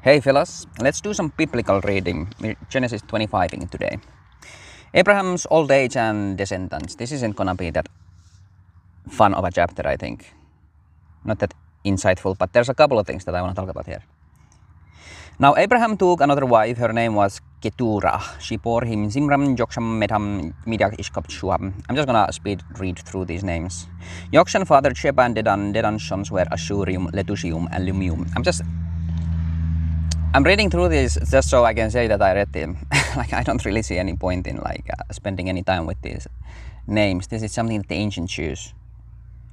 Hey fellas, let's do some biblical reading. Genesis 25 in today. Abraham's old age and descendants. This isn't gonna be that fun of a chapter, I think. Not that insightful, but there's a couple of things that I want to talk about here. Now Abraham took another wife. Her name was Keturah. She bore him Zimram, Joksham, Medam, Midiak, Ishkab, Shuam. I'm just gonna speed read through these names. Jokshan fathered Sheba and Dedan. Dedan's sons were Ashurium, Letusium, and Lumium. I'm reading through this just so I can say that I read them. I don't really see any point in spending any time with these names. This is something that the ancient Jews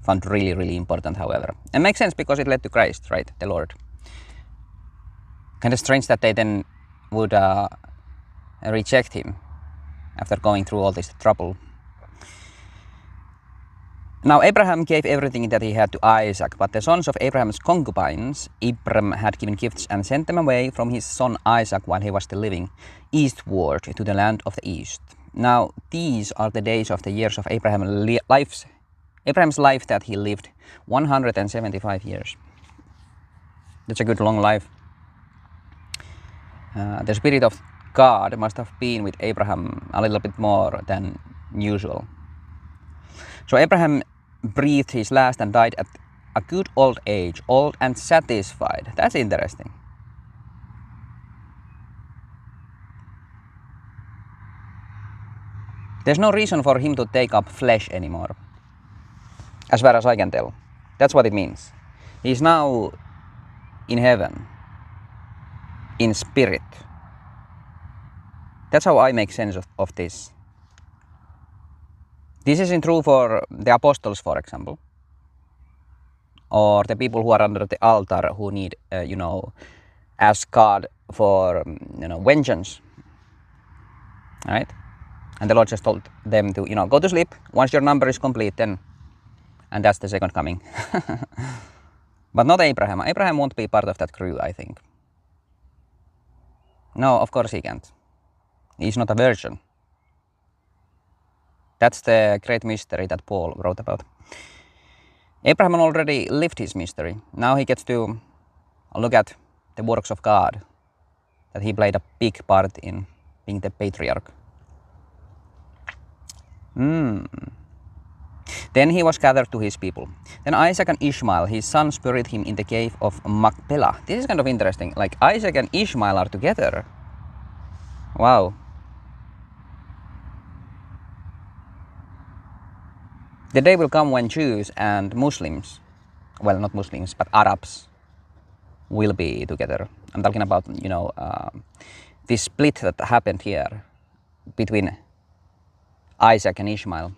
found really, really important, however. It makes sense because it led to Christ, right? The Lord. Kind of strange that they then would reject him after going through all this trouble. Now Abraham gave everything that he had to Isaac, but the sons of Abraham's concubines, Abram had given gifts and sent them away from his son Isaac while he was still living, eastward to the land of the east. Now these are the days of the years of Abraham's life that he lived, 175 years. That's a good long life. The Spirit of God must have been with Abraham a little bit more than usual. So Abraham breathed his last and died at a good old age, old and satisfied. That's interesting. There's no reason for him to take up flesh anymore, as far as I can tell. That's what it means. He's now in heaven, in spirit. That's how I make sense of this. This isn't true for the apostles, for example, or the people who are under the altar who need, ask God for, vengeance, right? And the Lord just told them to, go to sleep. Once your number is complete, then, and that's the second coming. But not Abraham. Abraham won't be part of that crew, I think. No, of course he can't. He's not a virgin. That's the great mystery that Paul wrote about. Abraham already lived his mystery. Now he gets to look at the works of God, that he played a big part in being the patriarch. Then he was gathered to his people. Then Isaac and Ishmael, his sons, buried him in the cave of Machpelah. This is kind of interesting. Like Isaac and Ishmael are together. Wow. The day will come when Jews and Muslims, well, not Muslims, but Arabs, will be together. I'm talking about, this split that happened here between Isaac and Ishmael.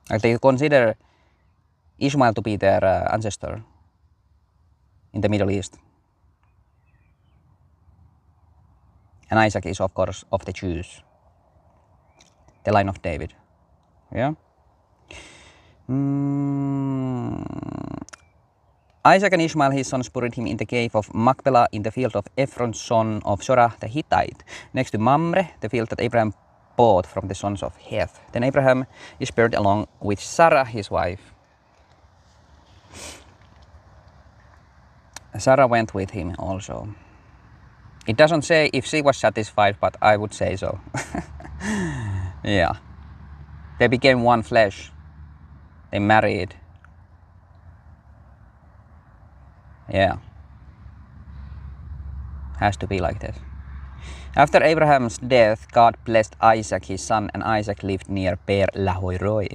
Like they consider Ishmael to be their ancestor in the Middle East. And Isaac is, of course, of the Jews, the line of David. Yeah. Isaac and Ishmael, his sons, buried him in the cave of Machpelah in the field of Ephron, son of Zorah the Hittite, next to Mamre, the field that Abraham bought from the sons of Heth. Then Abraham is buried along with Sarah, his wife. Sarah went with him also. It doesn't say if she was satisfied, but I would say so. Yeah. They became one flesh. They married. Yeah. Has to be like this. After Abraham's death, God blessed Isaac, his son, and Isaac lived near Beer Lahai-roi.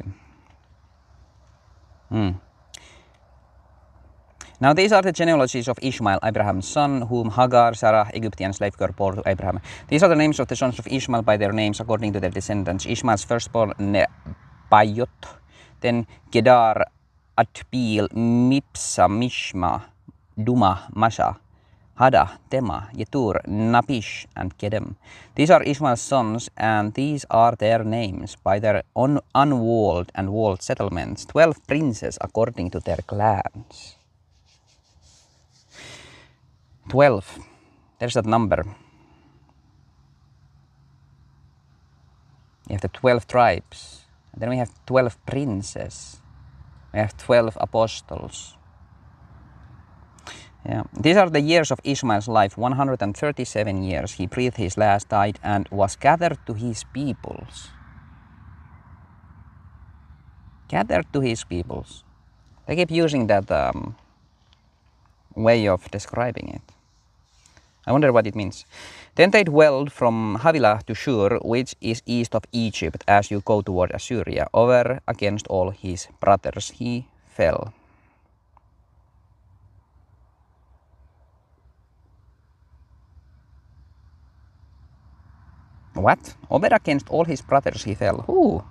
Now these are the genealogies of Ishmael, Abraham's son, whom Hagar, Sarah, Egyptian slave girl, bore to Abraham. These are the names of the sons of Ishmael by their names according to their descendants. Ishmael's firstborn, Nebayot, then Kedar, Adbeel, Mipsa, Mishma, Duma, Masha, Hada, Tema, Yetur, Napish, and Kedem. These are Ishmael's sons, and these are their names by their unwalled and walled settlements, 12 princes according to their clans. 12. There's that number. You have the 12 tribes. And then we have 12 princes. We have 12 apostles. Yeah. These are the years of Ishmael's life, 137 years. He breathed his last, died, and was gathered to his peoples. Gathered to his peoples. They keep using that way of describing it. I wonder what it means. Then they dwelled from Havilah to Shur, which is east of Egypt, as you go toward Assyria. Over against all his brothers he fell. What? Over against all his brothers he fell. Who?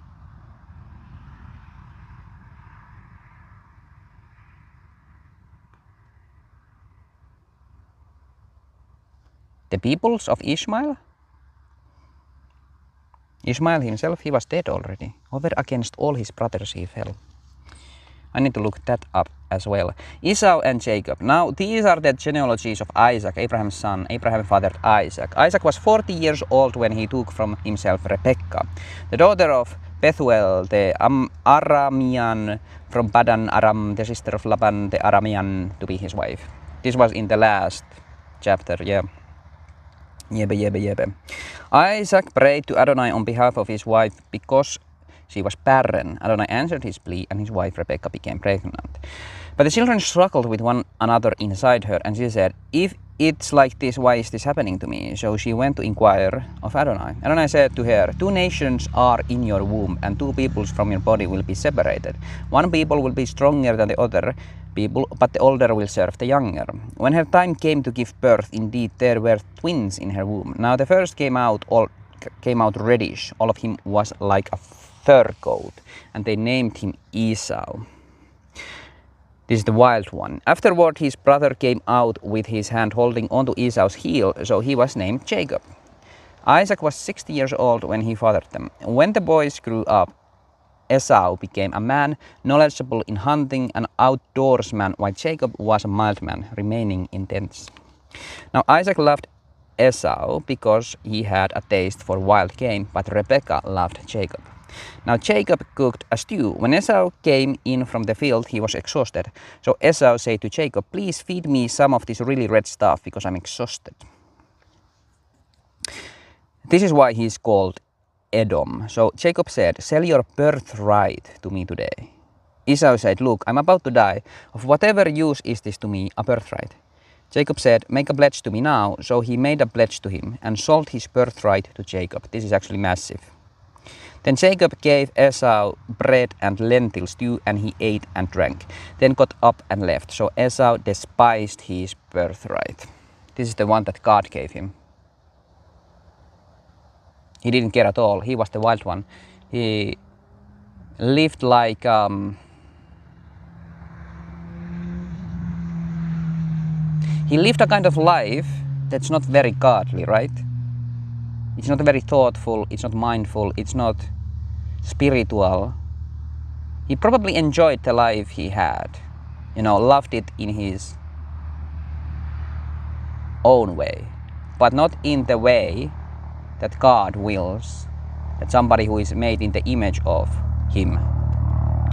The peoples of Ishmael? Ishmael himself, he was dead already. Over against all his brothers he fell. I need to look that up as well. Esau and Jacob. Now these are the genealogies of Isaac, Abraham's son. Abraham fathered Isaac. Isaac was 40 years old when he took from himself Rebekah, the daughter of Bethuel the Aramean from Padan Aram, the sister of Laban the Aramean, to be his wife. This was in the last chapter, yeah. Yebe. Isaac prayed to Adonai on behalf of his wife because she was barren. Adonai answered his plea and his wife Rebekah became pregnant. But the children struggled with one another inside her, and she said, "If it's like this, why is this happening to me?" So she went to inquire of Adonai. Adonai said to her, "Two nations are in your womb, and two peoples from your body will be separated. One people will be stronger than the other people, but the older will serve the younger." When her time came to give birth, indeed there were twins in her womb. Now the first came out reddish. All of him was like a fur coat, and they named him Esau. This is the wild one. Afterward, his brother came out with his hand holding onto Esau's heel, so he was named Jacob. Isaac was 60 years old when he fathered them. When the boys grew up, Esau became a man knowledgeable in hunting, an outdoorsman, while Jacob was a mild man, remaining in tents. Now Isaac loved Esau because he had a taste for wild game, but Rebekah loved Jacob. Now Jacob cooked a stew. When Esau came in from the field, he was exhausted. So Esau said to Jacob, "Please feed me some of this really red stuff because I'm exhausted." This is why he's called Edom. So Jacob said, "Sell your birthright to me today." Esau said, "Look, I'm about to die. Of whatever use is this to me, a birthright?" Jacob said, "Make a pledge to me now." So he made a pledge to him and sold his birthright to Jacob. This is actually massive. Then Jacob gave Esau bread and lentil stew, and he ate and drank, then got up and left. So Esau despised his birthright. This is the one that God gave him. He didn't care at all. He was the wild one. He lived like he lived a kind of life that's not very godly, right? It's not very thoughtful, it's not mindful, it's not spiritual. He probably enjoyed the life he had, loved it in his own way, but not in the way that God wills, that somebody who is made in the image of him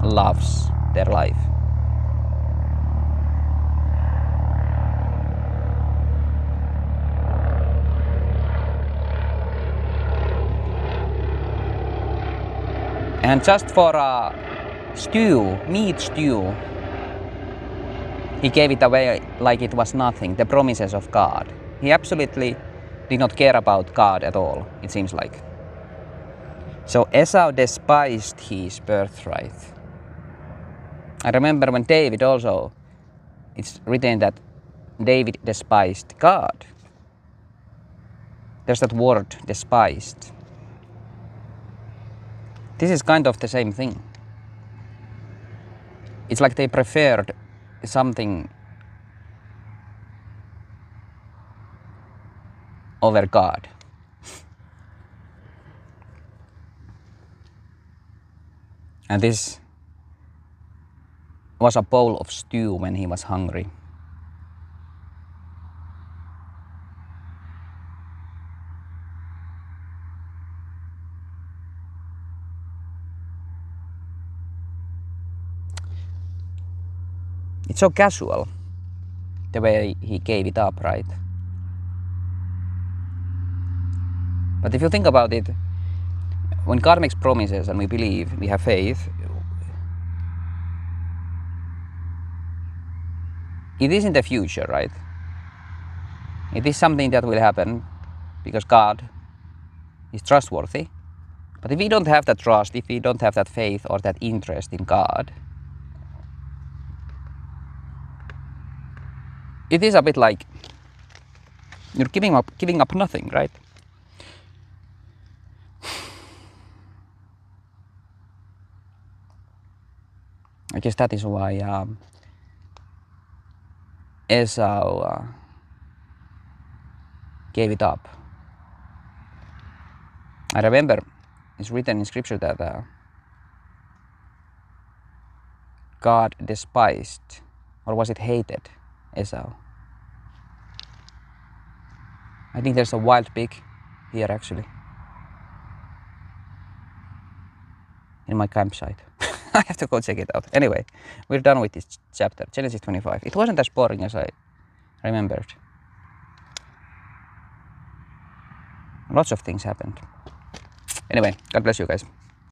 loves their life. And just for a meat stew, he gave it away like it was nothing, the promises of God. He absolutely did not care about God at all, it seems like. So Esau despised his birthright. I remember when David also, it's written that David despised God. There's that word, despised. This is kind of the same thing. It's like they preferred something over God. And this was a bowl of stew when he was hungry. It's so casual. the way he gave it up, right? But if you think about it, when God makes promises and we believe, we have faith, it is in the future, right? It is something that will happen because God is trustworthy. But if we don't have that trust, if we don't have that faith or that interest in God, it is a bit like you're giving up nothing, right? I guess that is why Esau gave it up. I remember it's written in scripture that God despised, or was it hated, Esau. I think there's a wild pig here actually, in my campsite. I have to go check it out. Anyway, we're done with this chapter, Genesis 25. It wasn't as boring as I remembered. Lots of things happened. Anyway, God bless you guys.